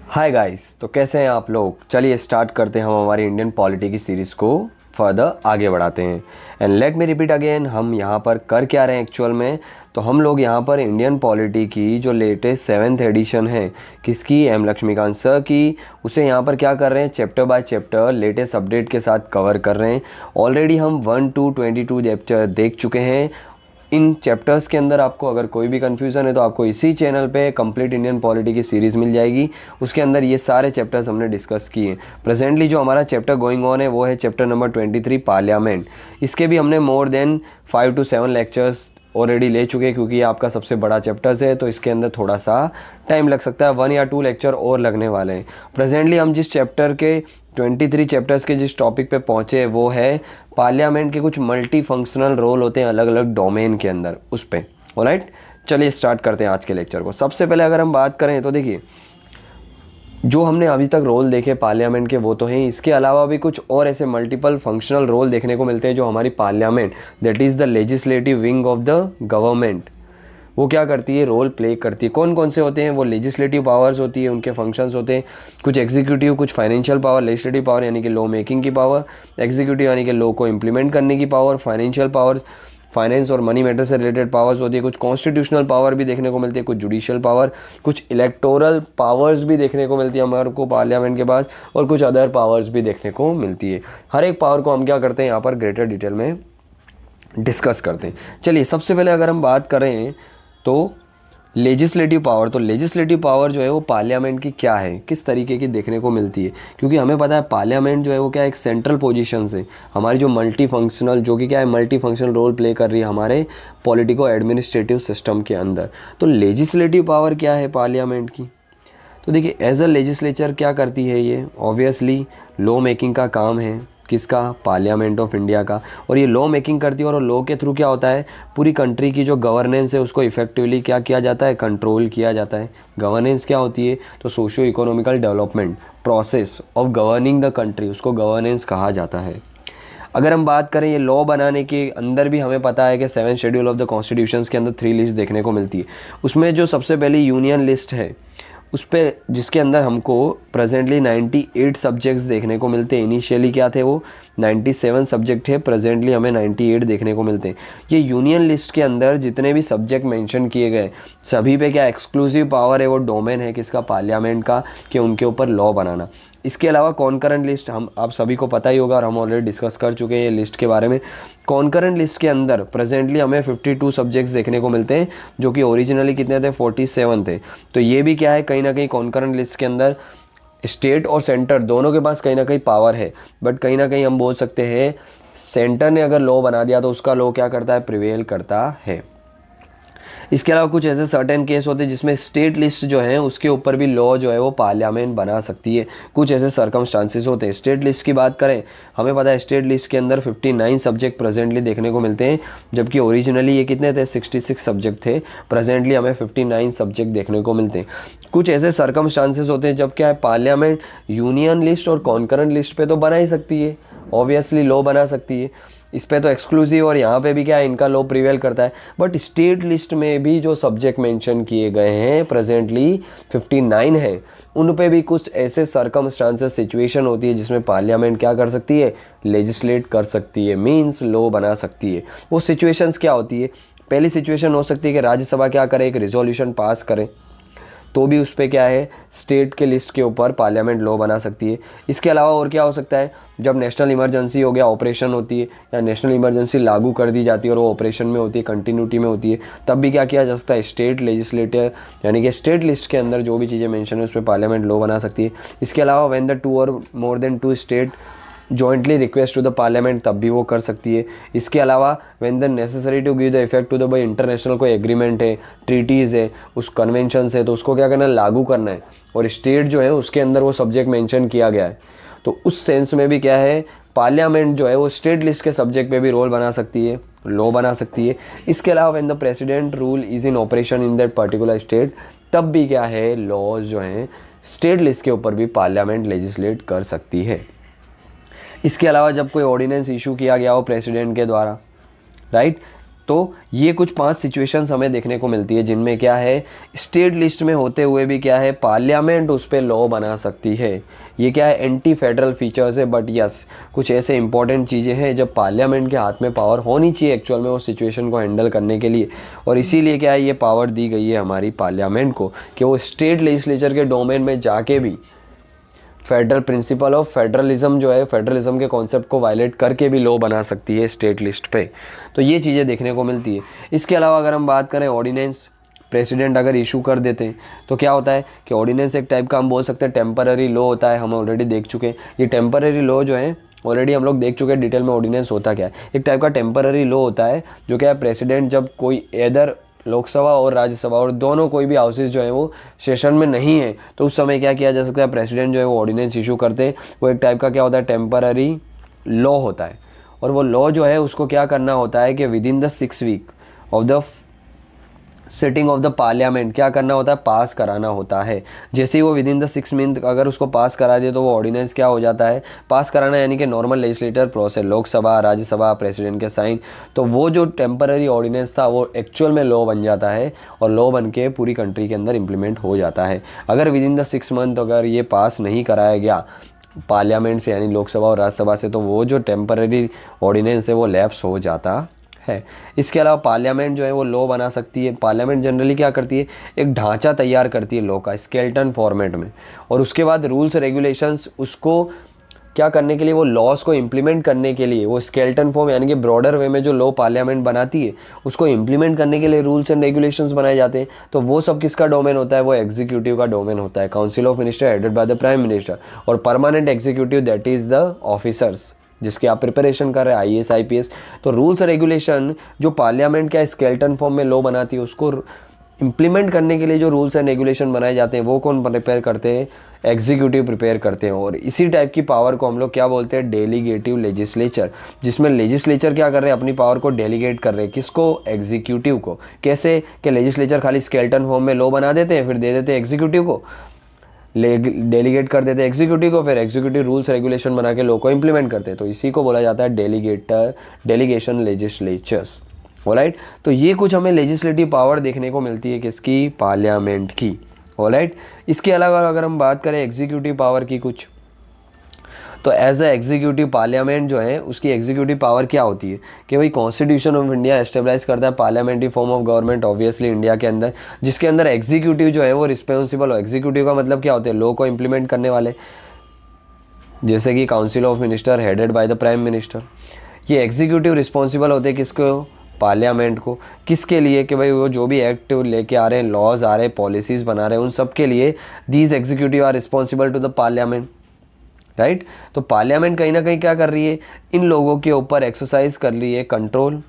Hi guys, तो कैसे हैं आप लोग। चलिए स्टार्ट करते हैं, हम हमारी इंडियन पॉलिटी की सीरीज़ को फर्दर आगे बढ़ाते हैं। And let me repeat again, हम यहाँ पर कर क्या रहे हैं एक्चुअल में। तो हम लोग यहाँ पर इंडियन पॉलिटी की जो लेटेस्ट 7th एडिशन है, किसकी, एम लक्ष्मीकांत सर की, उसे यहाँ पर क्या कर रहे हैं, chapter by chapter latest update के साथ कवर कर रहे हैं। ऑलरेडी हम 1 to 22 चैप्टर देख चुके हैं। इन चैप्टर्स के अंदर आपको अगर कोई भी कन्फ्यूज़न है तो आपको इसी चैनल पे कंप्लीट इंडियन पॉलिटी की सीरीज़ मिल जाएगी। उसके अंदर ये सारे चैप्टर्स हमने डिस्कस किए। प्रेजेंटली जो हमारा चैप्टर गोइंग ऑन है वो है चैप्टर नंबर 23 पार्लियामेंट। इसके भी हमने more than 5 to 7 lectures already ले चुके हैं, क्योंकि ये आपका सबसे बड़ा चैप्टर्स है तो इसके अंदर थोड़ा सा टाइम लग सकता है, 1 या 2 लेक्चर और लगने वाले हैं। प्रेजेंटली हम जिस चैप्टर के 23 चैप्टर्स के जिस टॉपिक पे पहुँचे वो है पार्लियामेंट के कुछ मल्टी फंक्शनल रोल होते हैं अलग अलग डोमेन के अंदर, उस पर। ऑलराइट, चलिए स्टार्ट करते हैं आज के लेक्चर को। सबसे पहले अगर हम बात करें तो देखिए, जो हमने अभी तक रोल देखे पार्लियामेंट के वो तो हैं, इसके अलावा भी कुछ और ऐसे मल्टीपल फंक्शनल रोल देखने को मिलते हैं जो हमारी parliament, that is the legislative wing of the government, वो क्या करती है, रोल प्ले करती है। कौन कौन से होते हैं वो, लेजिस्लेटिव पावर्स होती है, उनके फंक्शंस होते हैं, कुछ एग्जीक्यूटिव, कुछ फाइनेंशियल पावर। लेजिस्लेटिव पावर यानी कि लॉ मेकिंग की पावर, एग्जीक्यूटिव यानी कि लॉ को इम्प्लीमेंट करने की पावर, फाइनेंशियल पावर्स फाइनेंस और मनी मैटर से रिलेटेड पावर्स होती है, कुछ कॉन्स्टिट्यूशनल पावर भी देखने को मिलती है, कुछ जुडिशियल पावर, कुछ इलेक्टोरल पावर्स भी देखने को मिलती है हमारे को पार्लियामेंट के पास, और कुछ अदर पावर्स भी देखने को मिलती है। हर एक पावर को हम क्या करते हैं यहाँ पर ग्रेटर डिटेल में डिस्कस करते हैं। चलिए सबसे पहले अगर हम बात करें तो लेजिस्लेटिव पावर, तो लेजिस्लेटिव पावर जो है वो पार्लियामेंट की क्या है, किस तरीके की देखने को मिलती है, क्योंकि हमें पता है पार्लियामेंट जो है वो क्या है, एक सेंट्रल पोजीशन से हमारी जो मल्टी फंक्शनल, जो कि क्या है मल्टी फंक्शनल रोल प्ले कर रही है हमारे पॉलिटिको एडमिनिस्ट्रेटिव सिस्टम के अंदर। तो लेजिस्लेटिव पावर क्या है पार्लियामेंट की, तो देखिए एज अ लेजिस्लेचर क्या करती है ये, ऑब्वियसली लॉ मेकिंग का काम है, किसका, पार्लियामेंट ऑफ इंडिया का। और ये लॉ मेकिंग करती है और लॉ के थ्रू क्या होता है, पूरी कंट्री की जो गवर्नेंस है उसको इफेक्टिवली क्या किया जाता है, कंट्रोल किया जाता है। गवर्नेंस क्या होती है, तो socio economical development process of governing the country, उसको गवर्नेंस कहा जाता है। अगर हम बात करें ये लॉ बनाने के अंदर भी हमें पता है कि 7th schedule of the constitutions के अंदर 3 लिस्ट देखने को मिलती है। उसमें जो सबसे पहली यूनियन लिस्ट है उस पर, जिसके अंदर हमको प्रेजेंटली 98 सब्जेक्ट्स देखने को मिलते हैं। इनिशियली क्या थे वो 97 सब्जेक्ट है, प्रेजेंटली हमें 98 देखने को मिलते हैं। ये यूनियन लिस्ट के अंदर जितने भी सब्जेक्ट मेंशन किए गए सभी पे क्या एक्सक्लूसिव पावर है, वो डोमेन है किसका, पार्लियामेंट का, कि उनके ऊपर लॉ बनाना। इसके अलावा कॉन्करेंट लिस्ट, हम आप सभी को पता ही होगा और हम ऑलरेडी डिस्कस कर चुके हैं ये लिस्ट के बारे में। कॉन्करेंट लिस्ट के अंदर प्रेजेंटली हमें 52 सब्जेक्ट्स देखने को मिलते हैं, जो कि ओरिजिनली कितने थे, 47 थे। तो ये भी क्या है, कहीं ना कहीं कॉन्करेंट लिस्ट के अंदर स्टेट और सेंटर दोनों के पास कहीं ना कहीं पावर है, बट कहीं ना कहीं हम बोल सकते हैं सेंटर ने अगर लॉ बना दिया तो उसका लॉ क्या करता है, प्रिवेल करता है। इसके अलावा कुछ ऐसे सर्टेन केस होते हैं जिसमें स्टेट लिस्ट जो है उसके ऊपर भी लॉ जो है वो पार्लियामेंट बना सकती है। कुछ ऐसे सर्कमस्टांसेस होते हैं। स्टेट लिस्ट की बात करें, हमें पता है स्टेट लिस्ट के अंदर 59 सब्जेक्ट प्रेजेंटली देखने को मिलते हैं, जबकि ओरिजिनली ये कितने थे, 66 सब्जेक्ट थे। प्रेजेंटली हमें 59 सब्जेक्ट देखने को मिलते हैं। कुछ ऐसे सर्कमस्टांसेस होते हैं जब क्या है, पार्लियामेंट यूनियन लिस्ट और कॉन्करेंट लिस्ट पे तो बना ही सकती है, ऑब्वियसली लॉ बना सकती है, इस पे तो एक्सक्लूसिव, और यहाँ पे भी क्या है इनका लॉ प्रिवेल करता है। बट स्टेट लिस्ट में भी जो सब्जेक्ट मेंशन किए गए हैं प्रेजेंटली 59 है, उन पे भी कुछ ऐसे सर्कमस्टांसेस सिचुएशन होती है जिसमें पार्लियामेंट क्या कर सकती है, लेजिस्लेट कर सकती है, मींस लॉ बना सकती है। वो सिचुएशंस क्या होती है, पहली सिचुएशन हो सकती है कि राज्यसभा क्या करे, एक रिजोल्यूशन पास करे, तो भी उस पर क्या है, स्टेट के लिस्ट के ऊपर पार्लियामेंट लॉ बना सकती है। इसके अलावा और क्या हो सकता है, जब नेशनल इमरजेंसी हो गया, ऑपरेशन होती है, या नेशनल इमरजेंसी लागू कर दी जाती है और वो ऑपरेशन में होती है, कंटिन्यूटी में होती है, तब भी क्या किया जा सकता है, स्टेट लेजिस्लेटर यानी कि स्टेट लिस्ट के अंदर जो भी चीज़ें मेंशन है उस पर पार्लियामेंट लॉ बना सकती है। इसके अलावा व्हेन द 2 और more than 2 state jointly request to the parliament, तब भी वो कर सकती है। इसके अलावा when the necessary to give the effect to the भाई इंटरनेशनल कोई एग्रीमेंट है, ट्रीटीज़ है, उस कन्वेंशन है, तो उसको क्या करना है, लागू करना है, और स्टेट जो है उसके अंदर वो सब्जेक्ट मेंशन किया गया है, तो उस सेंस में भी क्या है, पार्लियामेंट जो है वो स्टेट लिस्ट के सब्जेक्ट पे भी रोल बना सकती है, लॉ बना सकती है। इसके अलावा when the president rule is in operation in that particular state, तब भी क्या है, लॉज जो हैं स्टेट लिस्ट के ऊपर भी पार्लियामेंट लेजिस्लेट कर सकती है। इसके अलावा जब कोई ऑर्डिनेंस इशू किया गया हो प्रेसिडेंट के द्वारा, राइट, तो ये कुछ 5 सिचुएशंस हमें देखने को मिलती है जिनमें क्या है, स्टेट लिस्ट में होते हुए भी क्या है, पार्लियामेंट उस पर लॉ बना सकती है। ये क्या है, एंटी फेडरल फीचर्स है, बट यस कुछ ऐसे इंपॉर्टेंट चीज़ें हैं जब पार्लियामेंट के हाथ में पावर होनी चाहिए एक्चुअल में वो सिचुएशन को हैंडल करने के लिए, और इसीलिए क्या है, ये पावर दी गई है हमारी पार्लियामेंट को कि वो स्टेट लेजिस्लेचर के डोमेन में जाके भी फेडरल प्रिंसिपल ऑफ फेडरलिज्म जो है, फेडरलिज्म के कॉन्सेप्ट को वायलेट करके भी लॉ बना सकती है स्टेट लिस्ट पे। तो ये चीज़ें देखने को मिलती है। इसके अलावा अगर हम बात करें ऑर्डिनेंस, प्रेसिडेंट अगर इशू कर देते हैं तो क्या होता है कि ऑर्डिनेंस एक टाइप का हम बोल सकते हैं टेम्पररी लॉ होता है। हम ऑलरेडी देख चुके हैं ये टेम्पररी लॉ जो है, ऑलरेडी हम लोग देख चुके हैं डिटेल में ऑर्डिनेंस होता क्या है। एक टाइप का टेम्पररी लॉ होता है जो क्या है, प्रेसिडेंट जब कोई इधर लोकसभा और राज्यसभा और दोनों कोई भी हाउसेज जो है वो सेशन में नहीं है तो उस समय क्या किया जा सकता है, प्रेसिडेंट जो है वो ऑर्डिनेंस इशू करते हैं। वो एक टाइप का क्या होता है, टेम्पररी लॉ होता है। और वो लॉ जो है उसको क्या करना होता है कि within the 6 week of the sitting of the parliament क्या करना होता है, पास कराना होता है। जैसे ही वो विद इन द 6 मंथ अगर उसको पास करा दिए तो वो ऑर्डिनेंस क्या हो जाता है, पास कराना, यानी कि normal legislator process, Lok Sabha Rajya Sabha president के साइन, तो वो जो टेम्पररी ऑर्डिनेंस था वो एक्चुअल में लॉ बन जाता है और लॉ बन के पूरी कंट्री के अंदर इम्प्लीमेंट हो जाता है। अगर विद इन द 6 मंथ अगर ये पास नहीं कराया गया पार्लियामेंट से यानी लोकसभा और राज्यसभा से तो वो जो टेम्पररी ऑर्डिनेंस है वो लैप्स हो जाता है। इसके अलावा पार्लियामेंट जो है वो लॉ बना सकती है। पार्लियामेंट जनरली क्या करती है, एक ढांचा तैयार करती है लॉ का स्केलेटन फॉर्मेट में, और उसके बाद रूल्स रेगुलेशंस उसको क्या करने के लिए, वो लॉज को इम्प्लीमेंट करने के लिए वो स्केलेटन फॉर्म यानी कि ब्रॉडर वे में जो लॉ पार्लियामेंट बनाती है उसको इम्प्लीमेंट करने के लिए रूल्स एंड रेगुलेशंस बनाए जाते हैं। तो वो सब किसका डोमेन होता है, वो एग्जीक्यूटिव का डोमेन होता है। Council of minister headed by the prime minister और permanent executive that is the officers जिसकी आप प्रिपरेशन कर रहे हैं IAS IPS। तो रूल्स रेगुलेशन जो पार्लियामेंट का स्केलेटन फॉर्म में लॉ बनाती है उसको इम्प्लीमेंट करने के लिए जो रूल्स एंड रेगुलेशन बनाए जाते हैं वो कौन प्रिपेयर करते हैं, एग्जीक्यूटिव प्रिपेयर करते हैं। और इसी टाइप की पावर को हम लोग क्या बोलते हैं, डेलीगेटिव लेजिस्लेचर, जिसमें लेजिस्लेचर क्या कर रहे हैं, अपनी पावर को डेलीगेट कर रहे हैं, किसको, एग्जीक्यूटिव को। कैसे कि लेजिस्लेचर खाली स्केलेटन फॉर्म में लॉ बना देते हैं फिर दे देते हैं एग्जीक्यूटिव को, डेलीगेट कर देते हैं एग्जीक्यूटिव को, फिर एग्जीक्यूटिव रूल्स रेगुलेशन बना के लॉ को इंप्लीमेंट करते हैं। तो इसी को बोला जाता है डेलीगेशन लेजिस्लेचर्स। ऑलराइट, तो ये कुछ हमें लेजिस्लेटिव पावर देखने को मिलती है किसकी, पार्लियामेंट की। ऑलराइट, इसके अलावा अगर हम बात करें एग्जीक्यूटिव पावर की कुछ, तो एज अ एग्जीक्यूटिव पार्लियामेंट जो है उसकी एग्जीक्यूटिव पावर क्या होती है कि भाई कॉन्स्टिट्यूशन ऑफ इंडिया एस्टेब्लिश करता है parliamentary form of government obviously India के अंदर, जिसके अंदर एग्जीक्यूटिव जो है वो रिस्पॉन्सिबल हो। एग्जीक्यूटिव का मतलब क्या होते हैं, लॉ को इंप्लीमेंट करने वाले, जैसे कि council of minister headed by the prime minister. ये एग्जीक्यूटिव रिस्पॉन्सिबल होते हैं किसको, पार्लियामेंट को। किसके लिए कि भाई वो जो भी एक्ट लेके आ रहे हैं, लॉज आ रहे हैं, पॉलिसीज़ बना रहे हैं, उन सब के लिए these executive are responsible to the parliament. Right, तो पार्लियामेंट कहीं ना कहीं क्या कर रही है, इन लोगों के ऊपर एक्सरसाइज कर रही है कंट्रोल।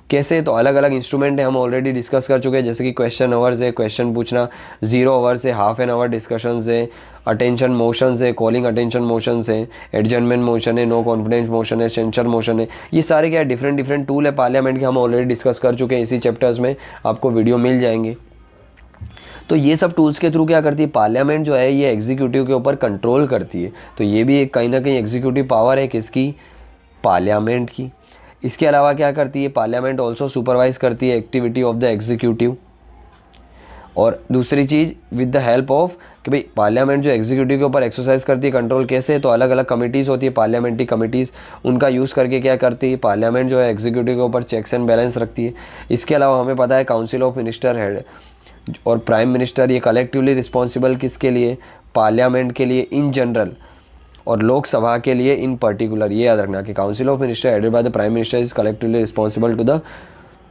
कैसे, तो अलग अलग इंस्ट्रूमेंट है, हम ऑलरेडी डिस्कस कर चुके हैं, जैसे कि क्वेश्चन आवर्स है, क्वेश्चन पूछना, 0 आवर्स है, हाफ एन आवर डिस्कशंस है, अटेंशन मोशंस है, कॉलिंग अटेंशन मोशंस है, एडजर्नमेंट मोशन है, नो कॉन्फिडेंस मोशन है, सेंसर मोशन है। ये सारे क्या डिफरेंट टूल है पार्लियामेंट के, हम ऑलरेडी डिस्कस कर चुके हैं इसी चैप्टर्स में, आपको वीडियो मिल जाएंगे। तो ये सब टूल्स के थ्रू क्या करती है पार्लियामेंट जो है, ये एग्जीक्यूटिव के ऊपर कंट्रोल करती है। तो ये भी एक कहीं ना कहीं एग्जीक्यूटिव पावर है किसकी, पार्लियामेंट की। इसके अलावा क्या करती है पार्लियामेंट, ऑल्सो सुपरवाइज करती है एक्टिविटी ऑफ द एग्जीक्यूटिव। और दूसरी चीज़ विद द हेल्प ऑफ कि भाई पार्लियामेंट जो एग्जीक्यूटिव के ऊपर एक्सरसाइज करती है कंट्रोल, कैसे, तो अलग अलग कमिटीज़ होती है पार्लियामेंट्री कमिटीज़, उनका यूज़ करके क्या करती है पार्लियामेंट जो है एग्जीक्यूटिव के ऊपर चेक्स एंड बैलेंस रखती है। इसके अलावा हमें पता है काउंसिल ऑफ मिनिस्टर हेड और प्राइम मिनिस्टर ये कलेक्टिवली रिस्पॉन्सिबल किसके लिए, पार्लियामेंट के लिए इन जनरल और लोकसभा के लिए इन पर्टिकुलर। ये याद रखना कि council of minister headed by the prime minister is collectively responsible to the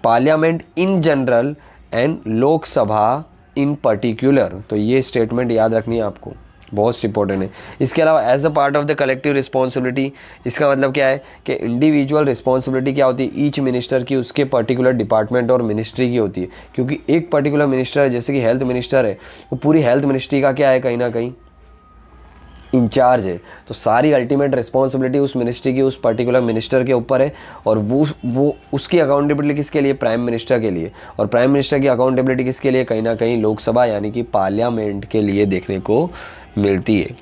parliament in general and Lok Sabha in particular. तो ये स्टेटमेंट याद रखनी है आपको, बहुत इंपॉर्टेंट है। इसके अलावा as a part of the collective responsibility, इसका मतलब क्या है कि इंडिविजुअल रिस्पॉन्सिबिलिटी क्या होती है ईच मिनिस्टर की, उसके पर्टिकुलर डिपार्टमेंट और मिनिस्ट्री की होती है। क्योंकि एक पर्टिकुलर मिनिस्टर है, जैसे कि हेल्थ मिनिस्टर है, वो पूरी हेल्थ मिनिस्ट्री का क्या है, कहीं ना कहीं इंचार्ज है। तो सारी अल्टीमेट रिस्पॉन्सिबिलिटी उस मिनिस्ट्री की, उस पर्टिकुलर मिनिस्टर के ऊपर है। और वो उसकी अकाउंटेबिलिटी किसके लिए, प्राइम मिनिस्टर के लिए। और प्राइम मिनिस्टर की अकाउंटेबिलिटी किसके लिए, कहीं ना कहीं लोकसभा यानी कि पार्लियामेंट के लिए देखने को मिलती है।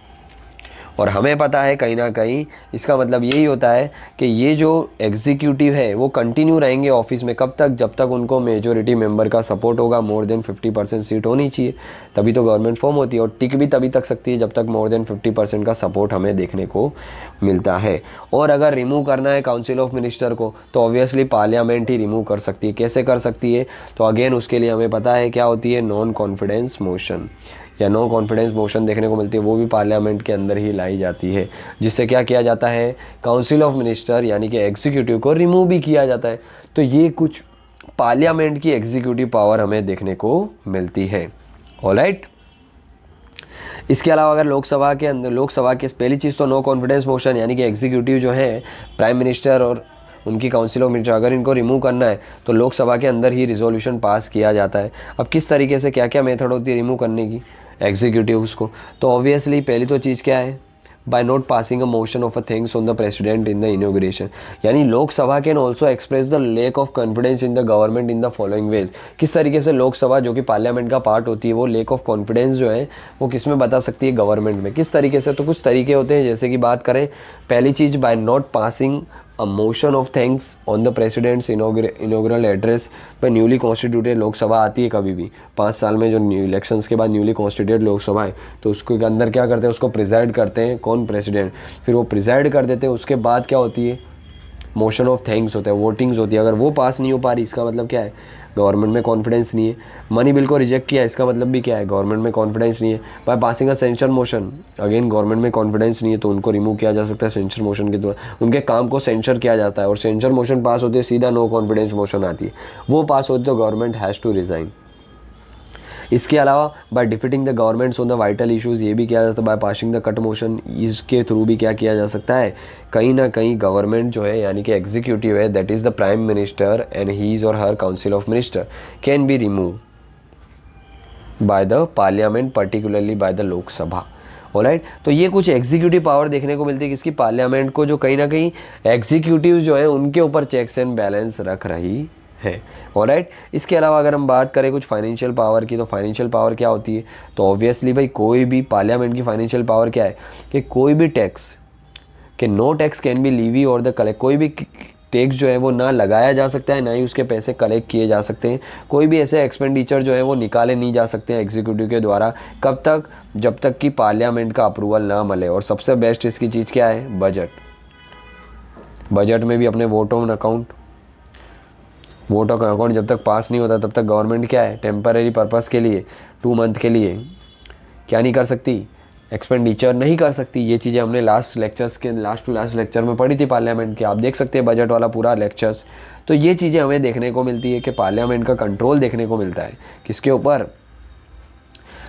और हमें पता है कहीं ना कहीं इसका मतलब यही होता है कि ये जो एग्जीक्यूटिव है वो कंटिन्यू रहेंगे ऑफिस में कब तक, जब तक उनको मेजोरिटी मेंबर का सपोर्ट होगा, मोर देन 50% सीट होनी चाहिए, तभी तो गवर्नमेंट फॉर्म होती है। और टिक भी तभी तक सकती है जब तक मोर देन 50% का सपोर्ट हमें देखने को मिलता है। और अगर रिमूव करना है काउंसिल ऑफ मिनिस्टर को तो ऑब्वियसली पार्लियामेंट ही रिमूव कर सकती है। कैसे कर सकती है, तो अगेन उसके लिए हमें पता है क्या होती है, नॉन कॉन्फिडेंस मोशन या नो कॉन्फिडेंस मोशन देखने को मिलती है, वो भी पार्लियामेंट के अंदर ही लाई जाती है, जिससे क्या किया जाता है, काउंसिल ऑफ मिनिस्टर यानी कि एग्जीक्यूटिव को रिमूव भी किया जाता है। तो ये कुछ पार्लियामेंट की एग्जीक्यूटिव पावर हमें देखने को मिलती है। ऑलराइट, इसके अलावा अगर लोकसभा के अंदर, लोकसभा के पहली चीज़ तो नो कॉन्फिडेंस मोशन यानी कि एग्जीक्यूटिव जो है प्राइम मिनिस्टर और उनकी काउंसिल ऑफ मिनिस्टर, अगर इनको रिमूव करना है तो लोकसभा के अंदर ही रिजोल्यूशन पास किया जाता है। अब किस तरीके से, क्या क्या मेथड होती है रिमूव करने की एग्जीक्यूटिव्स को, तो ऑब्वियसली पहली तो चीज़ क्या है, by not passing a motion of a things on the president in the inauguration, यानी Lok Sabha can also express the lack of confidence in the government in the following ways. किस तरीके से लोकसभा जो कि पार्लियामेंट का पार्ट होती है वो लेक ऑफ कॉन्फिडेंस जो है वो किस में बता सकती है, गवर्नमेंट में। किस तरीके से, तो कुछ तरीके होते हैं, जैसे कि बात करें पहली चीज़, by not passing a motion of thanks on the president's inaugural address पर न्यूली कॉन्स्टिट्यूटेड लोकसभा आती है कभी भी 5 साल में, जो इलेक्शंस के बाद न्यूली कॉन्स्टिट्यूटेड लोकसभा है तो उसके अंदर क्या करते हैं, उसको प्रिजाइड करते हैं कौन, प्रेसिडेंट, फिर वो प्रिजाइड कर देते हैं। उसके बाद क्या होती है, मोशन ऑफ थैंक्स होता है, वोटिंग्स होती है। अगर वो पास नहीं हो पा रही इसका मतलब क्या है, गवर्नमेंट में कॉन्फिडेंस नहीं है। मनी बिल को रिजेक्ट किया इसका मतलब भी क्या है, गवर्नमेंट में कॉन्फिडेंस नहीं है। By passing a censure motion, again government में कॉन्फिडेंस नहीं है तो उनको रिमूव किया जा सकता है सेंसर मोशन के द्वारा, उनके काम को सेंसर किया जाता है। और सेंसर मोशन पास होती है सीधा नो कॉन्फिडेंस मोशन आती है, वो पास होती है तो गवर्नमेंट हैज़ टू रिज़ाइन। इसके अलावा by defeating the governments on the vital issues, ये भी किया जा सकता है by passing the cut motion, इसके थ्रू भी क्या किया जा सकता है, कहीं ना कहीं गवर्नमेंट जो है यानी कि एग्जीक्यूटिव है, that is the prime minister and his or her council of minister can be remove by the parliament, particularly by the Lok Sabha. Alright, तो ये कुछ एग्जीक्यूटिव पावर देखने को मिलती है किसकी, पार्लियामेंट को, जो कहीं ना कहीं एग्जीक्यूटिव जो है उनके ऊपर चेक्स एंड बैलेंस रख रही है। ऑलराइट, इसके अलावा अगर हम बात करें कुछ फाइनेंशियल पावर की, तो फाइनेंशियल पावर क्या होती है, तो ऑब्वियसली भाई कोई भी पार्लियामेंट की फाइनेंशियल पावर क्या है कि कोई भी टैक्स कि नो टैक्स कैन बी लीवी और द कलेक्ट, कोई भी टैक्स जो है वो ना लगाया जा सकता है ना ही उसके पैसे कलेक्ट किए जा सकते हैं। कोई भी ऐसे एक्सपेंडिचर जो है वो निकाले नहीं जा सकते हैं एग्जीक्यूटिव के द्वारा, कब तक, जब तक कि पार्लियामेंट का अप्रूवल ना मिले। और सबसे बेस्ट इसकी चीज़ क्या है, बजट। बजट में भी अपने vote on account, vote on account जब तक पास नहीं होता तब तक गवर्नमेंट क्या है, टेम्पररी पर्पस के लिए 2 मंथ के लिए क्या नहीं कर सकती, एक्सपेंडिचर नहीं कर सकती। ये चीज़ें हमने लास्ट टू लास्ट लेक्चर में पढ़ी थी पार्लियामेंट के, आप देख सकते हैं बजट वाला पूरा लेक्चर्स। तो ये चीज़ें हमें देखने को मिलती है कि पार्लियामेंट का कंट्रोल देखने को मिलता है किसके ऊपर,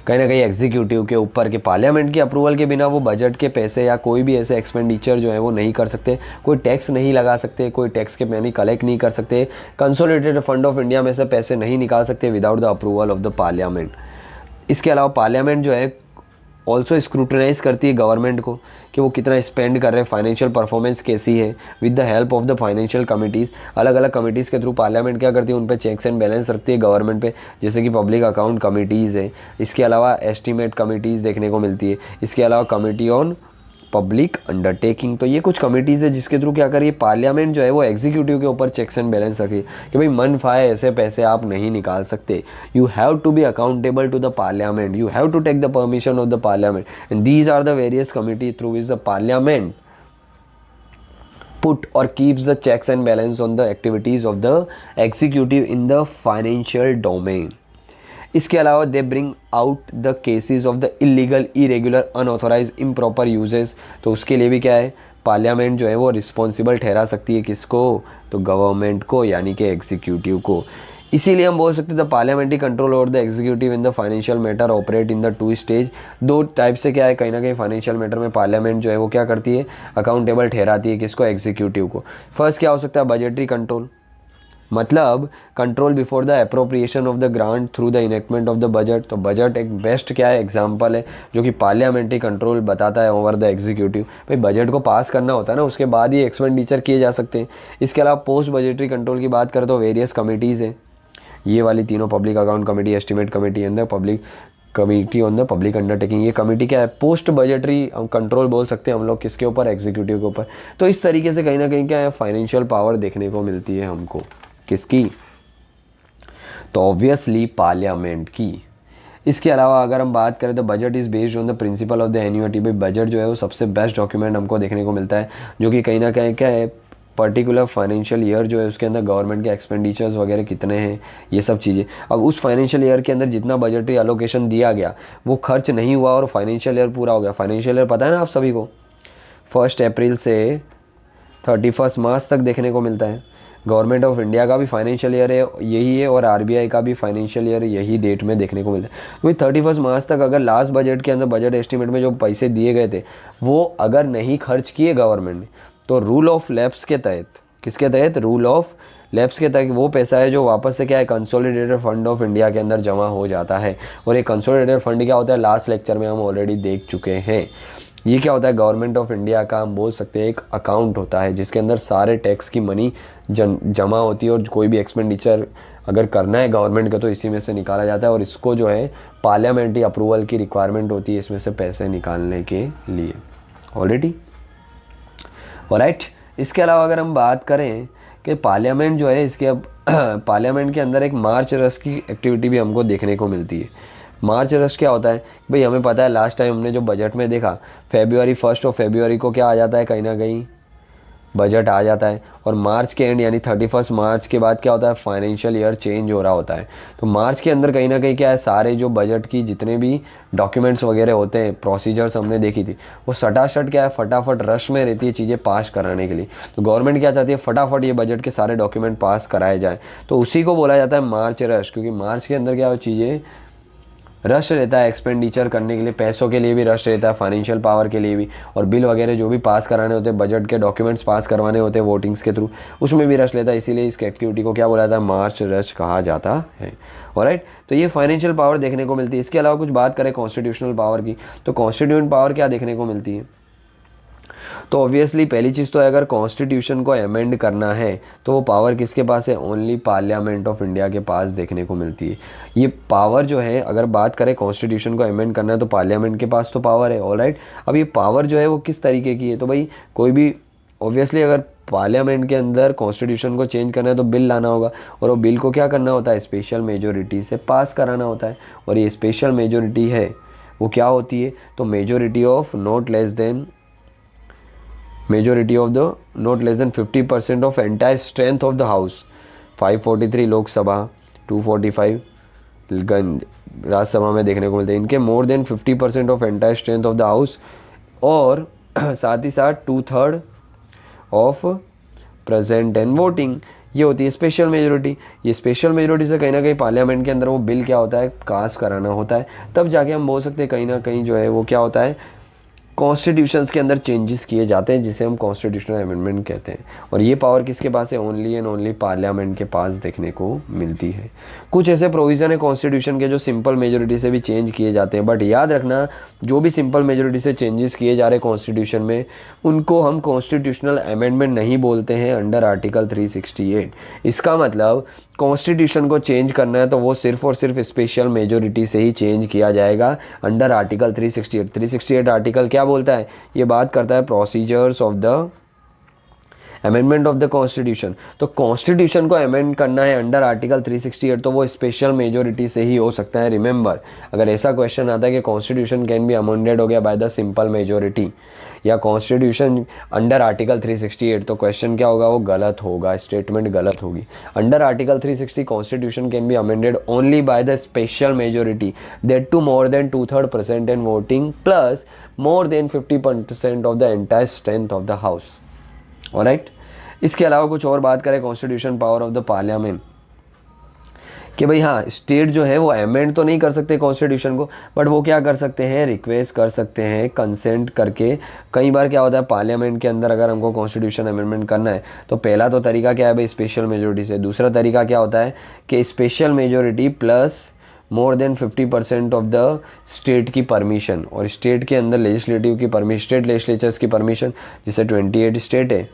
कहीं ना कहीं एग्जीक्यूटिव के ऊपर, कि पार्लियामेंट के अप्रूवल के बिना वो बजट के पैसे या कोई भी ऐसे एक्सपेंडिचर जो है वो नहीं कर सकते, कोई टैक्स नहीं लगा सकते, कोई टैक्स के मनी कलेक्ट नहीं कर सकते, कंसोलिडेटेड फंड ऑफ इंडिया में से पैसे नहीं निकाल सकते without the approval of the parliament. इसके अलावा पार्लियामेंट जो है ऑल्सो स्क्रूटनाइज करती है गवर्नमेंट को कि वो कितना स्पेंड कर रहे हैं, फाइनेंशियल परफॉर्मेंस कैसी है, with the help of the financial committees. अलग अलग कमिटीज़ के थ्रू पार्लियामेंट क्या करती है, उन पे चेक्स एंड बैलेंस रखती है गवर्नमेंट पे, जैसे कि पब्लिक अकाउंट कमिटीज़ है, इसके अलावा एस्टीमेट कमिटीज़ देखने को मिलती है, इसके अलावा कमिटी ऑन पब्लिक अंडरटेकिंग। तो ये कुछ कमिटीज़ है जिसके थ्रू क्या करिए, पार्लियामेंट जो है वो एग्जीक्यूटिव के ऊपर चेक्स एंड बैलेंस रखिए कि भाई मन फाए ऐसे पैसे आप नहीं निकाल सकते, you have to be accountable to the parliament, you have to take the permission of the parliament, and these are the various committees through which the parliament put or keeps the checks and balance on the activities of the executive in the financial domain. इसके अलावा they bring out the cases of the illegal, irregular, unauthorise, improper uses. तो उसके लिए भी क्या है, parliament जो है वो रिस्पॉन्सिबल ठहरा सकती है किसको, तो गवर्नमेंट को यानी कि एग्जीक्यूटिव को। इसीलिए हम बोल सकते हैं the parliamentary control over the executive in the financial matter operate in the 2 stage. 2 type से क्या है, कहीं ना कहीं फाइनेंशियल मैटर में पार्लियामेंट जो है वो क्या करती है, अकाउंटेबल ठहराती है किसको, एग्जीक्यूटिव को। फर्स्ट क्या हो सकता है, बजटरी कंट्रोल, मतलब control before the appropriation of the grant through the enactment of the budget. तो बजट एक बेस्ट क्या है, एग्जांपल है जो कि पार्लियामेंट्री कंट्रोल बताता है ओवर द एग्जीक्यूटिव। भाई बजट को पास करना होता है ना, उसके बाद ही एक्सपेंडिचर किए जा सकते हैं। इसके अलावा पोस्ट बजटरी कंट्रोल की बात करें तो वेरियस कमिटीज़ हैं, ये वाली तीनों, public account committee, estimate committee and the public committee on the public undertaking. ये कमेटी क्या है, पोस्ट बजटरी कंट्रोल बोल सकते हैं हम लोग, किसके ऊपर, एग्जीक्यूटिव के ऊपर। तो इस तरीके से कहीं ना कहीं क्या है, फाइनेंशियल पावर देखने को मिलती है हमको, किसकी, तो ऑब्वियसली पार्लियामेंट की। इसके अलावा अगर हम बात करें तो budget is based on the principle of the annuity. भाई बजट जो है वो सबसे बेस्ट डॉक्यूमेंट हमको देखने को मिलता है, जो कि कहीं ना कहीं क्या है, पर्टिकुलर फाइनेंशियल ईयर जो है उसके अंदर गवर्नमेंट के एक्सपेंडिचर्स वगैरह कितने हैं, ये सब चीज़ें। अब उस फाइनेंशियल ईयर के अंदर जितना बजटरी अलोकेशन दिया गया वो खर्च नहीं हुआ और फाइनेंशियल ईयर पूरा हो गया। फाइनेंशियल ईयर पता है ना आप सभी को, 1 अप्रैल से 31 मार्च तक देखने को मिलता है। गवर्नमेंट ऑफ इंडिया का भी फाइनेंशियल ईयर है यही है और आरबीआई का भी फाइनेंशियल ईयर यही डेट में देखने को मिलता है। वही 31 मार्च तक अगर लास्ट बजट के अंदर बजट एस्टीमेट में जो पैसे दिए गए थे वो अगर नहीं खर्च किए गवर्नमेंट ने, तो रूल ऑफ लैप्स के तहत, किसके तहत, रूल ऑफ लैप्स के तहत वो पैसा है जो वापस से क्या है, कंसोलिडेटेड फंड ऑफ इंडिया के अंदर जमा हो जाता है। और ये कंसोलिडेटेड फंड क्या होता है, लास्ट लेक्चर में हम ऑलरेडी देख चुके हैं। ये क्या होता है, गवर्नमेंट ऑफ इंडिया का हम बोल सकते हैं एक अकाउंट होता है जिसके अंदर सारे टैक्स की मनी जमा होती है और कोई भी एक्सपेंडिचर अगर करना है गवर्नमेंट का तो इसी में से निकाला जाता है। और इसको जो है पार्लियामेंट्री अप्रूवल की रिक्वायरमेंट होती है इसमें से पैसे निकालने के लिए ऑलरेडी। ऑलराइट, इसके अलावा अगर हम बात करें कि पार्लियामेंट जो है इसके अब पार्लियामेंट के अंदर एक मार्च रस की एक्टिविटी भी हमको देखने को मिलती है। मार्च रश क्या होता है भाई, हमें पता है लास्ट टाइम हमने जो बजट में देखा February 1 और February को क्या आ जाता है, कहीं ना कहीं बजट आ जाता है। और मार्च के एंड यानी 31 मार्च के बाद क्या होता है, फाइनेंशियल ईयर चेंज हो रहा होता है। तो मार्च के अंदर कहीं ना कहीं क्या है, सारे जो बजट की जितने भी डॉक्यूमेंट्स वगैरह होते हैं, प्रोसीजर्स हमने देखी थी, वो सटासट क्या है, फटाफट रश में रहती है चीज़ें पास कराने के लिए। तो गवर्नमेंट क्या चाहती है, फटाफट ये बजट के सारे डॉक्यूमेंट पास कराए जाए। तो उसी को बोला जाता है मार्च रश, क्योंकि मार्च के अंदर क्या हो, चीज़ें रश रहता है एक्सपेंडिचर करने के लिए, पैसों के लिए भी रश रहता है, फाइनेंशियल पावर के लिए भी, और बिल वगैरह जो भी पास कराने होते हैं, बजट के डॉक्यूमेंट्स पास करवाने होते हैं वोटिंग्स के थ्रू, उसमें भी रश लेता है। इसीलिए इस एक्टिविटी को क्या बोला जाता है, मार्च रश कहा जाता है। ऑलराइट, तो ये फाइनेंशियल पावर देखने को मिलती है। इसके अलावा कुछ बात करें कॉन्स्टिट्यूशनल पावर की, तो कॉन्स्टिट्यूएंट पावर क्या देखने को मिलती है, तो ऑब्वियसली पहली चीज़ तो है अगर कॉन्स्टिट्यूशन को अमेंड करना है तो वो पावर किसके पास है, ओनली पार्लियामेंट ऑफ इंडिया के पास देखने को मिलती है। ये पावर जो है, अगर बात करें कॉन्स्टिट्यूशन को अमेंड करना है तो पार्लियामेंट के पास तो पावर है। ऑलराइट, अब ये पावर जो है वो किस तरीके की है, तो भाई कोई भी ऑब्वियसली अगर पार्लियामेंट के अंदर कॉन्स्टिट्यूशन को चेंज करना है तो बिल लाना होगा, और वो बिल को क्या करना होता है, स्पेशल मेजोरिटी से पास कराना होता है। और ये स्पेशल मेजोरिटी है वो क्या होती है, तो majority of not less than majority of the not less than 50% of entire strength of the house। 543 Lok Sabha, 245 Rajya Sabha में देखने को मिलते हैं। इनके मोर than 50% of entire strength of the house, और साथ ही साथ 2/3 ऑफ प्रेजेंट एंड वोटिंग, ये होती है स्पेशल मेजोरिटी। ये स्पेशल मेजोरिटी से कहीं ना कहीं पार्लियामेंट के अंदर वो बिल क्या होता है, पास कराना होता है, तब जाके हम बोल सकते हैं कहीं ना कहीं जो है वो क्या होता है, कॉन्स्टिट्यूशंस के अंदर चेंजेस किए जाते हैं, जिसे हम कॉन्स्टिट्यूशनल अमेंडमेंट कहते हैं। और ये पावर किसके पास है, ओनली एंड ओनली पार्लियामेंट के पास देखने को मिलती है। कुछ ऐसे प्रोविज़न है कॉन्स्टिट्यूशन के जो सिंपल मेजोरिटी से भी चेंज किए जाते हैं, बट याद रखना जो भी सिंपल मेजोरिटी से चेंजेस किए जा रहे कॉन्स्टिट्यूशन में, उनको हम कॉन्स्टिट्यूशनल अमेंडमेंट नहीं बोलते हैं अंडर आर्टिकल 368। इसका मतलब कॉन्स्टिट्यूशन को चेंज करना है तो वो सिर्फ और सिर्फ स्पेशल मेजोरिटी से ही चेंज किया जाएगा अंडर आर्टिकल 368। 368 आर्टिकल क्या बोलता है, ये बात करता है procedures of the amendment of the constitution. तो कॉन्स्टिट्यूशन को अमेंड करना है अंडर आर्टिकल 368 तो वो स्पेशल मेजोरिटी से ही हो सकता है। रिमेंबर, अगर ऐसा क्वेश्चन आता है कि कॉन्स्टिट्यूशन कैन बी अमेंडेड हो गया बाय द सिंपल मेजोरिटी या कॉन्स्टिट्यूशन अंडर आर्टिकल 368, तो क्वेश्चन क्या होगा, वो गलत होगा, स्टेटमेंट गलत होगी। Under article 360 constitution can be amended only by the special majority that to more than 2/3% in voting plus more than 50% of the entire strength of the house. Alright, इसके अलावा कुछ और बात करें constitution power of the parliament कि भाई हाँ, state जो है वो अमेंड तो नहीं कर सकते कॉन्स्टिट्यूशन को, बट वो क्या कर सकते हैं, रिक्वेस्ट कर सकते हैं कंसेंट करके। कई बार क्या होता है पार्लियामेंट के अंदर अगर हमको कॉन्स्टिट्यूशन अमेंडमेंट करना है तो पहला तो तरीका क्या है भाई, स्पेशल मेजोरिटी से। दूसरा तरीका क्या होता है कि special majority plus more than 50% of the state की परमिशन, और स्टेट के अंदर लेजिस्लेटिव की परमिशन, स्टेट लेजिस्लेचर्स की परमिशन, जिससे 28 स्टेट है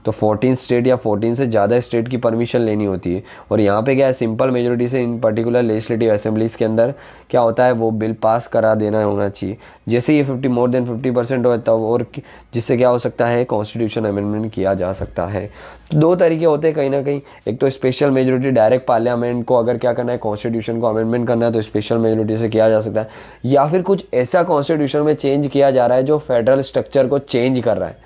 तो 14 स्टेट या 14 से ज़्यादा स्टेट की परमिशन लेनी होती है। और यहाँ पे क्या है, सिंपल मेजोरिटी से इन पर्टिकुलर लेजिस्लेटिव असेंबलीज़ के अंदर क्या होता है, वो बिल पास करा देना होना चाहिए। जैसे ये 50 मोर देन 50% हो तब, और जिससे क्या हो सकता है, कॉन्स्टिट्यूशन अमेंडमेंट किया जा सकता है। तो दो तरीके होते हैं कहीं ना कहीं, एक तो स्पेशल मेजोरिटी, डायरेक्ट पार्लियामेंट को अगर क्या करना है, कॉन्स्टिट्यूशन को अमेंडमेंट करना है तो स्पेशल मेजोरिटी से किया जा सकता है, या फिर कुछ ऐसा कॉन्स्टिट्यूशन में चेंज किया जा रहा है जो फेडरल स्ट्रक्चर को चेंज कर रहा है,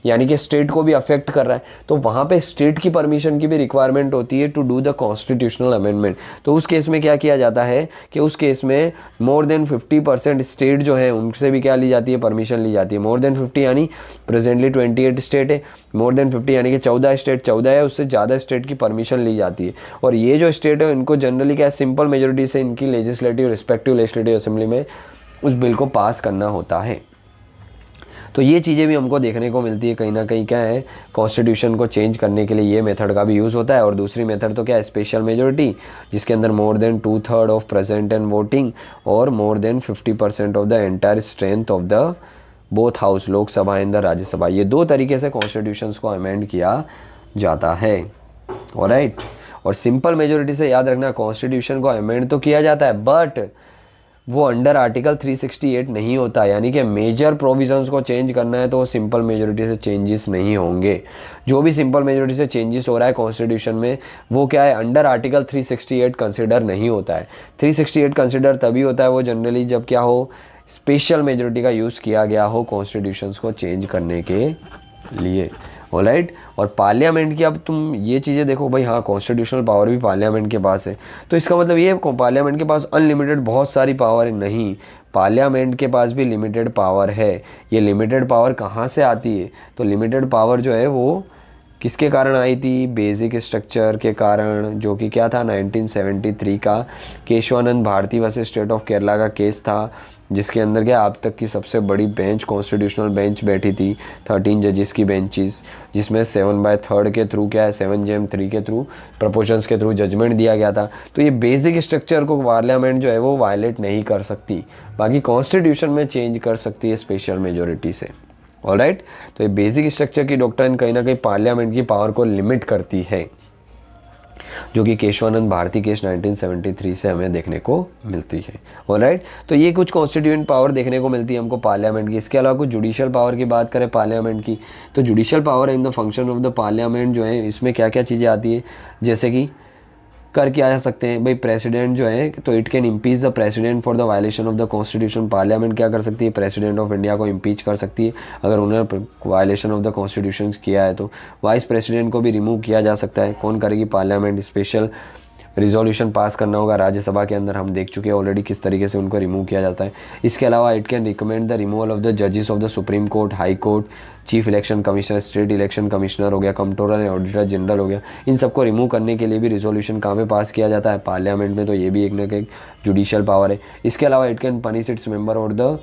यानी कि स्टेट को भी अफेक्ट कर रहा है, तो वहाँ पे स्टेट की परमिशन की भी रिक्वायरमेंट होती है to do the constitutional amendment. तो उस केस में क्या किया जाता है कि उस केस में मोर देन 50% स्टेट जो है उनसे भी क्या ली जाती है, परमिशन ली जाती है। मोर देन 50 यानी प्रेजेंटली 28 स्टेट है, मोर देन 50 यानी कि 14 स्टेट, 14 है, उससे ज़्यादा स्टेट की परमिशन ली जाती है। और ये जो स्टेट है इनको जनरली क्या, सिंपल मेजोरिटी से इनकी लेजिस्लेटिव, रिस्पेक्टिव लेजिस्लेटिव असेंबली में उस बिल को पास करना होता है। तो ये चीज़ें भी हमको देखने को मिलती है कहीं ना कहीं, क्या है, कॉन्स्टिट्यूशन को चेंज करने के लिए ये मेथड का भी यूज़ होता है। और दूसरी मेथड तो क्या है, स्पेशल मेजोरिटी, जिसके अंदर more than 2/3 of present and voting और more than 50% of the entire strength of the both house, Lok Sabha and the Rajya Sabha. ये दो तरीके से कॉन्स्टिट्यूशन को अमेंड किया जाता है। ऑलराइट, और सिंपल मेजोरिटी से याद रखना, कॉन्स्टिट्यूशन को अमेंड तो किया जाता है बट वो अंडर आर्टिकल 368 नहीं होता, यानी कि मेजर प्रोविजंस को चेंज करना है तो वो सिंपल मेजोरिटी से चेंजेस नहीं होंगे। जो भी सिंपल मेजोरिटी से चेंजेस हो रहा है कॉन्स्टिट्यूशन में, वो क्या है, अंडर आर्टिकल 368 कंसिडर नहीं होता है। 368 कंसिडर तभी होता है वो जनरली जब क्या हो, स्पेशल मेजोरिटी का यूज़ किया गया हो कॉन्स्टिट्यूशंस को चेंज करने के लिए। ऑलराइट, और पार्लियामेंट की अब तुम ये चीज़ें देखो भाई, हाँ कॉन्स्टिट्यूशनल पावर भी पार्लियामेंट के पास है, तो इसका मतलब ये पार्लियामेंट के पास अनलिमिटेड बहुत सारी पावर नहीं, पार्लियामेंट के पास भी लिमिटेड पावर है। ये लिमिटेड पावर कहाँ से आती है, तो लिमिटेड पावर जो है वो किसके कारण आई थी, बेसिक स्ट्रक्चर के कारण, जो कि क्या था 1973 का Kesavananda Bharati versus state of Kerala का केस था, जिसके अंदर क्या अब तक की सबसे बड़ी बेंच, कॉन्स्टिट्यूशनल बेंच बैठी थी, 13 जजेस की बेंचेस, जिसमें 7/3 के थ्रू क्या है, 7/3 के थ्रू प्रपोजल्स के थ्रू जजमेंट दिया गया था। तो ये बेसिक स्ट्रक्चर को पार्लियामेंट जो है वो वायलेट नहीं कर सकती, बाकी कॉन्स्टिट्यूशन में चेंज कर सकती है स्पेशल मेजोरिटी से। ऑलराइट, तो ये बेसिक स्ट्रक्चर की डॉक्ट्रिन कहीं ना कहीं पार्लियामेंट की पावर को लिमिट करती है, जो कि केशवानंद भारती केस 1973 से हमें देखने को मिलती है। ऑलराइट, तो ये कुछ कॉन्स्टिट्यूएंट पावर देखने को मिलती है हमको पार्लियामेंट की। इसके अलावा कुछ जुडिशियल पावर की बात करें पार्लियामेंट की, तो judicial power in the function of the parliament जो है, इसमें क्या क्या चीज़ें आती है, जैसे कि कर क्या जा सकते हैं भाई, प्रेसिडेंट जो है तो it can impeach the president for the violation of the constitution. Parliament क्या कर सकती है, प्रेसिडेंट ऑफ इंडिया को इम्पीच कर सकती है अगर उन्होंने वायलेशन ऑफ द कॉन्स्टिट्यूशन किया है। तो वाइस प्रेसिडेंट को भी रिमूव किया जा सकता है। कौन करेगी, पार्लियामेंट। स्पेशल रिजोल्यूशन पास करना होगा राज्यसभा के अंदर, हम देख चुके हैं ऑलरेडी किस तरीके से उनको रिमूव किया जाता है। इसके अलावा it can recommend the removal of the जजेस of the supreme court, high court, chief election commissioner, state election commissioner हो गया, कंट्रोलर एंड ऑडिटर जनरल हो गया, इन सबको रिमूव करने के लिए भी रिजोल्यूशन कहाँ पे पास किया जाता है, पार्लियामेंट में। तो ये भी एक न एक जुडिशियल पावर है। इसके अलावा it can punish its member और the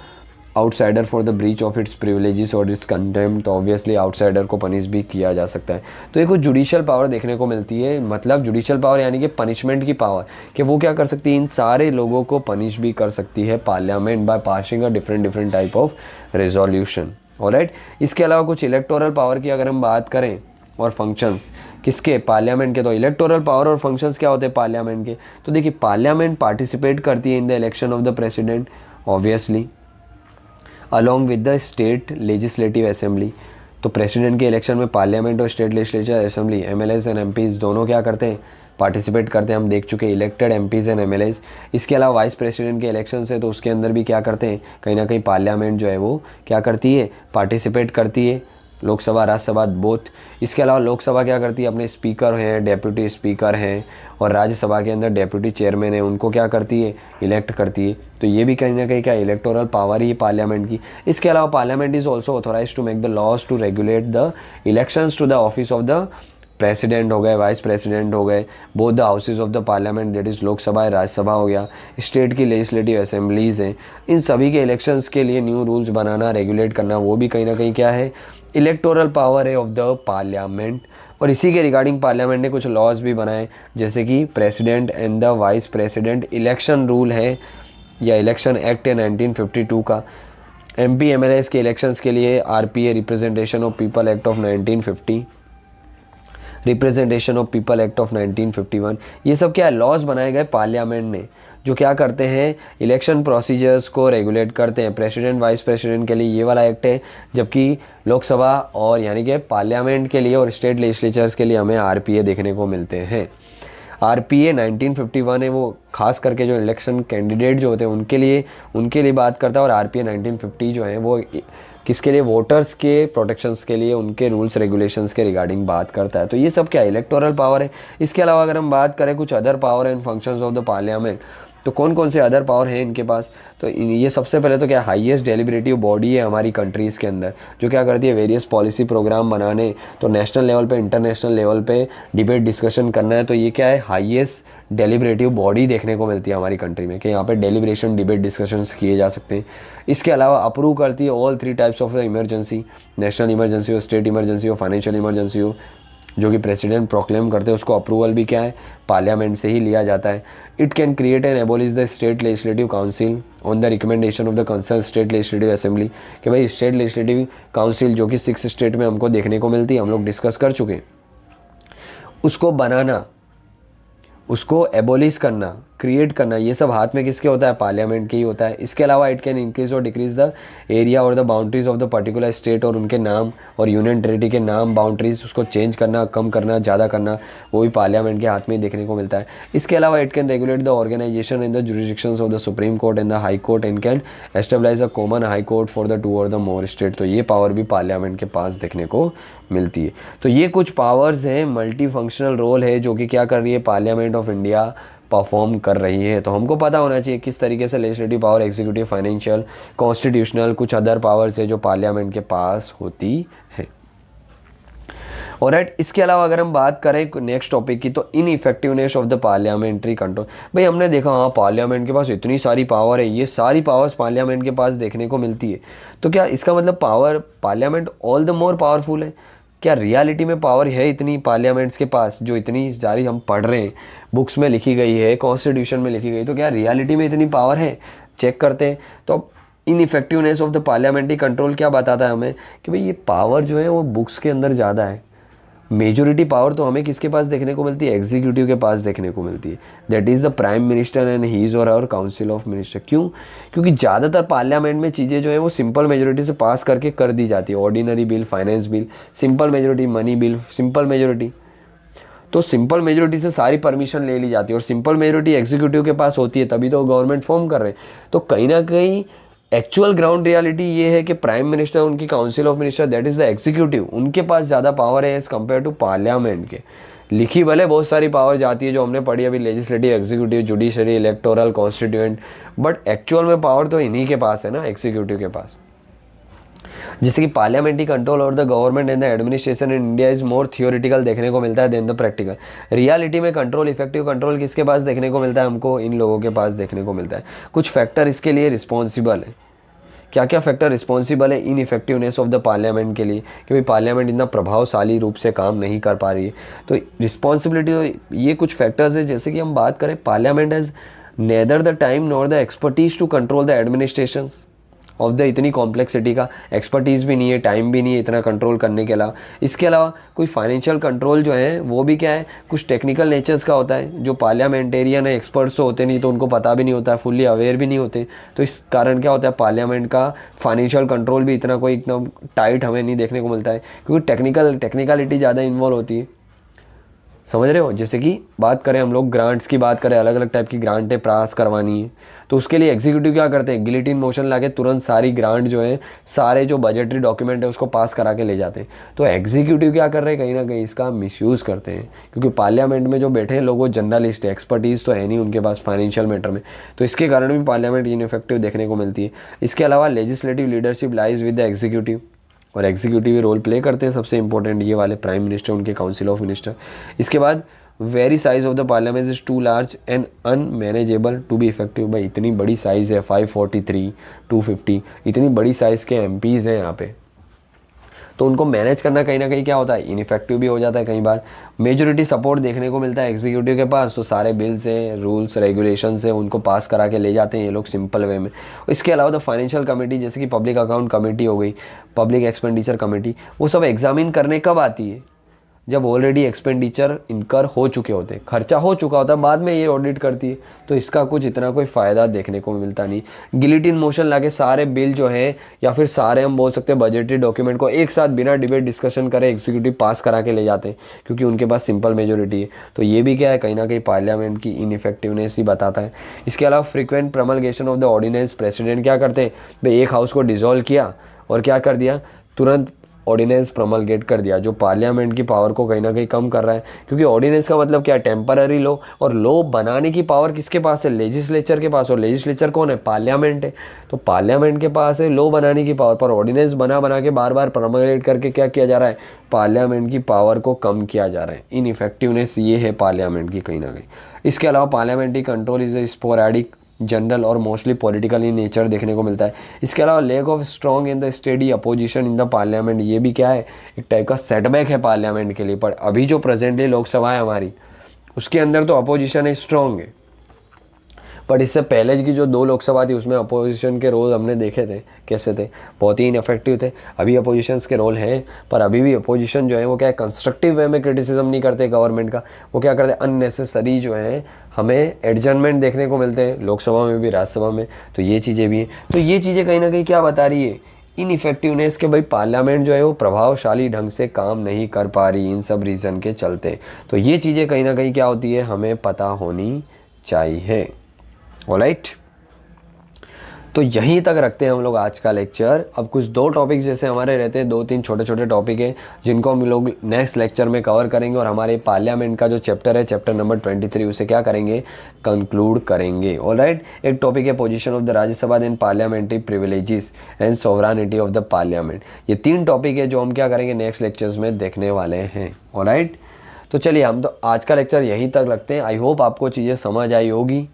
outsider for the breach of its privileges और इट्स कंटेम्प्ट। ऑब्वियसली आउटसाइडर को पनिश भी किया जा सकता है। तो ये कुछ जुडिशियल पावर देखने को मिलती है, मतलब जुडिशियल पावर यानी कि पनिशमेंट की पावर, कि वो क्या कर सकती है, इन सारे लोगों को पनिश भी कर सकती है parliament by passing a different type of resolution. Alright, इसके अलावा कुछ इलेक्टोरल पावर की अगर हम बात करें और फंक्शंस किसके, पार्लियामेंट के, तो इलेक्टोरल पावर और फंक्शंस क्या होते हैं पार्लियामेंट के, तो देखिए पार्लियामेंट पार्टिसिपेट करती है in the election of the president obviously along with the state legislative assembly. तो प्रेसिडेंट के इलेक्शन में पार्लियामेंट और state legislative assembly, MLAs and MPs दोनों क्या करते हैं, पार्टिसिपेट करते हैं। हम देख चुके इलेक्टेड एमपीज एंड एमएलएस। इसके अलावा वाइस प्रेसिडेंट के इलेक्शन से, तो उसके अंदर भी क्या करते हैं, कहीं ना कहीं पार्लियामेंट जो है वो क्या करती है, पार्टिसिपेट करती है, लोकसभा राज्यसभा बोथ। इसके अलावा लोकसभा क्या करती है, अपने स्पीकर हैं, डेप्यूटी स्पीकर हैं, और राज्यसभा के अंदर डेप्यूटी चेयरमैन है, उनको क्या करती है, इलेक्ट करती है। तो ये भी कहीं ना कहीं क्या इलेक्टोरल पावर ही है पार्लियामेंट की। इसके अलावा parliament is also authorise to make the laws to regulate the elections to the office of the president हो गए, वाइस प्रेसिडेंट हो गए, both the houses of the parliament, that is Lok Sabha Rajya Sabha हो गया, स्टेट की लेजिस्लेटिव असेंबलीज हैं, इन सभी के इलेक्शंस के लिए न्यू रूल्स बनाना, रेगुलेट करना, वो भी कहीं ना कहीं क्या है, इलेक्टोरल पावर है ऑफ द पार्लियामेंट। और इसी के रिगार्डिंग पार्लियामेंट ने कुछ लॉज भी बनाए, जैसे कि president and the vice president election rule है या इलेक्शन एक्ट है 1952 का, एमपी एमएलएस के इलेक्शंस के लिए RPA representation of people act of 1950, representation of people act of 1951, ये सब क्या है, लॉज बनाए गए पार्लियामेंट ने, जो क्या करते हैं, इलेक्शन प्रोसीजर्स को रेगुलेट करते हैं। प्रेसिडेंट वाइस प्रेसिडेंट के लिए ये वाला एक्ट है, जबकि लोकसभा और यानी कि पार्लियामेंट के लिए और स्टेट लेजिस्लेचर्स के लिए हमें आरपीए देखने को मिलते हैं। आरपीए 1951 है, वो खास करके जो इलेक्शन कैंडिडेट जो होते हैं उनके लिए बात करता है, और आरपीए 1950 जो है वो किसके लिए, वोटर्स के प्रोटेक्शंस के लिए, उनके रूल्स रेगुलेशंस के रिगार्डिंग बात करता है। तो ये सब क्या इलेक्टोरल पावर है। इसके अलावा अगर हम बात करें कुछ other power and functions of the parliament, तो कौन कौन से अदर पावर हैं इनके पास, तो ये सबसे पहले तो क्या हाईएस्ट डेलिब्रेटिव बॉडी है हमारी कंट्रीज़ के अंदर, जो क्या करती है, वेरियस पॉलिसी प्रोग्राम बनाने, तो नेशनल लेवल पे, इंटरनेशनल लेवल पे डिबेट डिस्कशन करना है, तो ये क्या है, हाईएस्ट डेलिब्रेटिव बॉडी देखने को मिलती है हमारी कंट्री में, कि यहाँ पे डेलिब्रेशन डिबेट डिस्कशंस किए जा सकते हैं। इसके अलावा अप्रूव करती है all 3 types of emergency, national emergency हो, स्टेट इमरजेंसी हो, फाइनेंशियल इमरजेंसी हो, जो कि प्रेसिडेंट प्रोक्लेम करते हैं, उसको अप्रूवल भी क्या है, पार्लियामेंट से ही लिया जाता है। It can create and abolish the state legislative council on the recommendation of the concern state legislative assembly, कि भाई स्टेट लेजिस्लेटिव काउंसिल जो कि 6 स्टेट में हमको देखने को मिलती है, हम लोग डिस्कस कर चुके हैं, उसको बनाना, उसको एबॉलिश करना, क्रिएट करना, ये सब हाथ में किसके होता है, पार्लियामेंट के ही होता है। इसके अलावा इट कैन इंक्रीज और डिक्रीज द एरिया और the boundaries of the particular state, और उनके नाम और यूनियन टेरिटरी के नाम, बाउंड्रीज, उसको चेंज करना, कम करना, ज़्यादा करना, वो भी पार्लियामेंट के हाथ में ही देखने को मिलता है। इसके अलावा it can regulate the organisation in the jurisdictions of the supreme court and the high court and can establish a common high court for the 2 और द मोर स्टेट, तो ये पावर भी पार्लियामेंट के पास देखने को मिलती है। तो ये कुछ पावर्स हैं, मल्टी फंक्शनल रोल है जो कि क्या कर रही है, पार्लियामेंट ऑफ इंडिया परफॉर्म कर रही है। तो हमको पता होना चाहिए किस तरीके से legislative power, executive, financial, constitutional, कुछ अदर पावर्स है जो पार्लियामेंट के पास होती है। ऑलराइट, इसके अलावा अगर हम बात करें नेक्स्ट टॉपिक की, तो इनइफेक्टिवनेस ऑफ द पार्लियामेंट्री कंट्रोल। भाई हमने देखा हाँ पार्लियामेंट के पास इतनी सारी पावर है, ये सारी पावर्स पार्लियामेंट के पास देखने को मिलती है, तो क्या इसका मतलब power, parliament all the more powerful है? क्या रियलिटी में पावर है इतनी पार्लियामेंट्स के पास, जो इतनी सारी हम पढ़ रहे हैं, बुक्स में लिखी गई है, कॉन्स्टिट्यूशन में लिखी गई, तो क्या रियलिटी में इतनी पावर है? चेक करते हैं। तो अब इनइफेक्टिवनेस ऑफ द पार्लियामेंट्री कंट्रोल क्या बताता है हमें, कि भाई ये पावर जो है वो बुक्स के अंदर ज़्यादा है। मेजोरिटी पावर तो हमें किसके पास देखने को मिलती है, एग्जीक्यूटिव के पास देखने को मिलती है, that is the prime minister and his और आवर काउंसिल ऑफ मिनिस्टर। क्यों? क्योंकि ज़्यादातर पार्लियामेंट में चीज़ें जो है वो सिंपल मेजोरिटी से पास करके कर दी जाती है। Ordinary bill, finance bill, simple majority, money bill, simple majority, तो सिंपल मेजोरिटी से सारी परमिशन ले ली जाती है, और सिंपल मेजोरिटी एग्जीक्यूटिव के पास होती है, तभी तो गवर्नमेंट फॉर्म कर रहे हैं। तो कहीं ना कहीं एक्चुअल ग्राउंड रियलिटी ये है कि प्राइम मिनिस्टर, उनकी council of minister, that is the executive, उनके पास ज़्यादा पावर है एज़ कम्पेयर टू पार्लियामेंट के। लिखी भले बहुत सारी पावर जाती है जो हमने पढ़ी अभी, legislative, executive, judiciary, electoral, constituent, but actual में पावर तो इन्हीं के पास है ना, एग्जीक्यूटिव के पास। जैसे कि parliamentary control over the government and the administration in India is more theoretical देखने को मिलता है देन द प्रैक्टिकल। रियलिटी में कंट्रोल, इफेक्टिव कंट्रोल किसके पास देखने को मिलता है हमको, इन लोगों के पास देखने को मिलता है। कुछ फैक्टर इसके लिए रिस्पॉन्सिबल है। क्या क्या फैक्टर रिस्पॉन्सिबल है इन इफेक्टिवनेस ऑफ द पार्लियामेंट के लिए, कि भाई पार्लियामेंट इतना प्रभावशाली रूप से काम नहीं कर पा रही है। तो रिस्पॉन्सिबिलिटी, तो ये कुछ फैक्टर्स है। जैसे कि हम बात करें, parliament has neither the time nor the expertise to control the administrations of the इतनी कॉम्प्लेक्सिटी का एक्सपर्टीज़ भी नहीं है, टाइम भी नहीं है इतना कंट्रोल करने के अलावा। इसके अलावा कोई फाइनेंशियल कंट्रोल जो है वो भी क्या है, कुछ टेक्निकल नेचर्स का होता है, जो पार्लियामेंटेरियन है, एक्सपर्ट्स तो होते नहीं, तो उनको पता भी नहीं होता है, फुल्ली अवेयर भी नहीं होते। तो इस कारण क्या होता है, पार्लियामेंट का फाइनेंशियल कंट्रोल भी इतना कोई एकदम टाइट हमें नहीं देखने को मिलता है, क्योंकि टेक्निकलिटी ज़्यादा इन्वॉल्व होती है। समझ रहे हो? जैसे कि बात करें हम लोग ग्रांट्स की बात करें, अलग अलग टाइप की ग्रांटें पास करवानी है, तो उसके लिए एग्जीक्यूटिव क्या करते हैं, गिलिटिन मोशन लाके तुरंत सारी ग्रांट जो है, सारे जो बजटरी डॉक्यूमेंट है उसको पास करा के ले जाते हैं। तो एग्जीक्यूटिव क्या कर रहे हैं, कहीं ना कहीं इसका मिसयूज़ करते हैं, क्योंकि पार्लियामेंट में जो बैठे हैं लोग वो जर्नलिस्ट है, एक्सपर्टीज़ तो है नहीं उनके पास फाइनेंशियल मैटर में, तो इसके कारण भी पार्लियामेंट इनइफेक्टिव देखने को मिलती है। इसके अलावा legislative leadership lies with the executive, और एग्जीक्यूटिव रोल प्ले करते हैं सबसे इंपॉर्टेंट ये वाले प्राइम मिनिस्टर, उनके काउंसिल ऑफ मिनिस्टर। इसके बाद very size of the parliament is too large and unmanageable to be effective. भाई इतनी बड़ी साइज़ है, 543, 250, इतनी बड़ी साइज़ के एमपीज़ हैं यहाँ पे, तो उनको मैनेज करना कहीं ना कहीं क्या होता है, इनइफेक्टिव भी हो जाता है कई बार। मेजोरिटी सपोर्ट देखने को मिलता है एग्जीक्यूटिव के पास, तो सारे बिल्स हैं, रूल्स रेगुलेशंस हैं, उनको पास करा के ले जाते हैं ये लोग सिंपल वे में। इसके अलावा तो फाइनेंशियल कमेटी, जैसे कि पब्लिक अकाउंट कमेटी हो गई, पब्लिक एक्सपेंडिचर कमेटी, वो सब एग्जामिन करने कब आती है, जब ऑलरेडी एक्सपेंडिचर इनकर हो चुके होते, खर्चा हो चुका होता है, बाद में ये ऑडिट करती है, तो इसका कुछ इतना कोई फ़ायदा देखने को मिलता नहीं। गिलिटिन मोशन लाके सारे बिल जो है या फिर सारे हम बोल सकते हैं बजटरी डॉक्यूमेंट को एक साथ बिना डिबेट डिस्कशन करे एग्जीक्यूटिव पास करा के ले जाते हैं, क्योंकि उनके पास सिंपल मेजोरिटी है। तो ये भी क्या है, कहीं ना कहीं पार्लियामेंट की इनइफेक्टिवनेस ही बताता है। इसके अलावा frequent promulgation of the ordinance, president क्या करते हैं भाई, एक हाउस को डिसॉल्व किया और क्या कर दिया, तुरंत ऑर्डिनेंस प्रमलगेट कर दिया, जो पार्लियामेंट की पावर को कहीं ना कहीं कम कर रहा है। क्योंकि ऑर्डिनेंस का मतलब क्या है, टेम्पररी लॉ, और लॉ बनाने की पावर किसके पास है, लेजिस्लेचर के पास। और लेजिस्लेचर कौन है, पार्लियामेंट है। तो पार्लियामेंट के पास है लॉ बनाने की पावर, पर ऑर्डिनेंस बना बना के बार बार प्रमलगेट करके क्या किया जा रहा है, पार्लियामेंट की पावर को कम किया जा रहा है। इनइफेक्टिवनेस ये है पार्लियामेंट की कहीं ना कहीं। इसके अलावा parliamentary control is a sporadic, general और मोस्टली पॉलिटिकल इन नेचर देखने को मिलता है। इसके अलावा lake of strong in the steady opposition in the parliament, ये भी क्या है, एक टाइप का सेटबैक है पार्लियामेंट के लिए। पर अभी जो प्रेजेंटली लोकसभा है हमारी, उसके अंदर तो अपोजिशन है, स्ट्रॉन्ग है। बट इससे पहले की जो 2 लोकसभा थी उसमें अपोजिशन के रोल हमने देखे थे कैसे थे, बहुत ही इनफेक्टिव थे। अभी अपोजिशंस के रोल हैं, पर अभी भी अपोजिशन जो है वो क्या है, कंस्ट्रक्टिव वे में क्रिटिसिज्म नहीं करते गवर्नमेंट का, वो क्या करते हैं, अननेसेसरी जो है हमें एडजर्नमेंट देखने को मिलते हैं, लोकसभा में भी राज्यसभा में। तो ये चीज़ें भी हैं। तो ये चीज़ें कहीं ना कहीं क्या बता रही है, इनइफेक्टिवनेस के भाई पार्लियामेंट जो है वो प्रभावशाली ढंग से काम नहीं कर पा रही इन सब रीज़न के चलते। तो ये चीज़ें कहीं ना कहीं क्या होती है, हमें पता होनी चाहिए। ऑलराइट, तो यहीं तक रखते हैं हम लोग आज का लेक्चर। अब कुछ 2 टॉपिक जैसे हमारे रहते हैं, 2-3 छोटे छोटे टॉपिक हैं जिनको हम लोग नेक्स्ट लेक्चर में कवर करेंगे, और हमारे पार्लियामेंट का जो चैप्टर है, चैप्टर नंबर 23, उसे क्या करेंगे, कंक्लूड करेंगे। ऑलराइट, एक टॉपिक है position of the Rajya Sabha in parliamentary privileges and sovereignty of the parliament. ये 3 टॉपिक है जो हम क्या करेंगे, नेक्स्ट लेक्चर्स में देखने वाले हैं। ऑलराइट, तो चलिए हम तो आज का लेक्चर यहीं तक रखते हैं। आई होप आपको चीज़ें समझ आई होगी।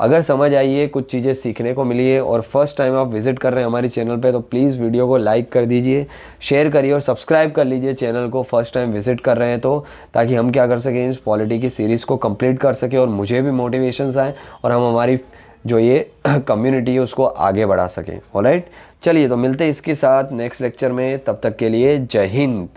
अगर समझ आई है, कुछ चीज़ें सीखने को मिली है, और फर्स्ट टाइम आप विजिट कर रहे हैं हमारे चैनल पे, तो प्लीज़ वीडियो को लाइक कर दीजिए, शेयर करिए और सब्सक्राइब कर लीजिए चैनल को, फर्स्ट टाइम विजिट कर रहे हैं तो, ताकि हम क्या कर सकें, इस पॉलिटी की सीरीज़ को कंप्लीट कर सकें और मुझे भी मोटिवेशंस आए और हम हमारी जो ये कम्युनिटी है उसको आगे बढ़ा सकें। ऑलराइट, चलिए तो मिलते हैं इसके साथ नेक्स्ट लेक्चर में। तब तक के लिए जय हिंद।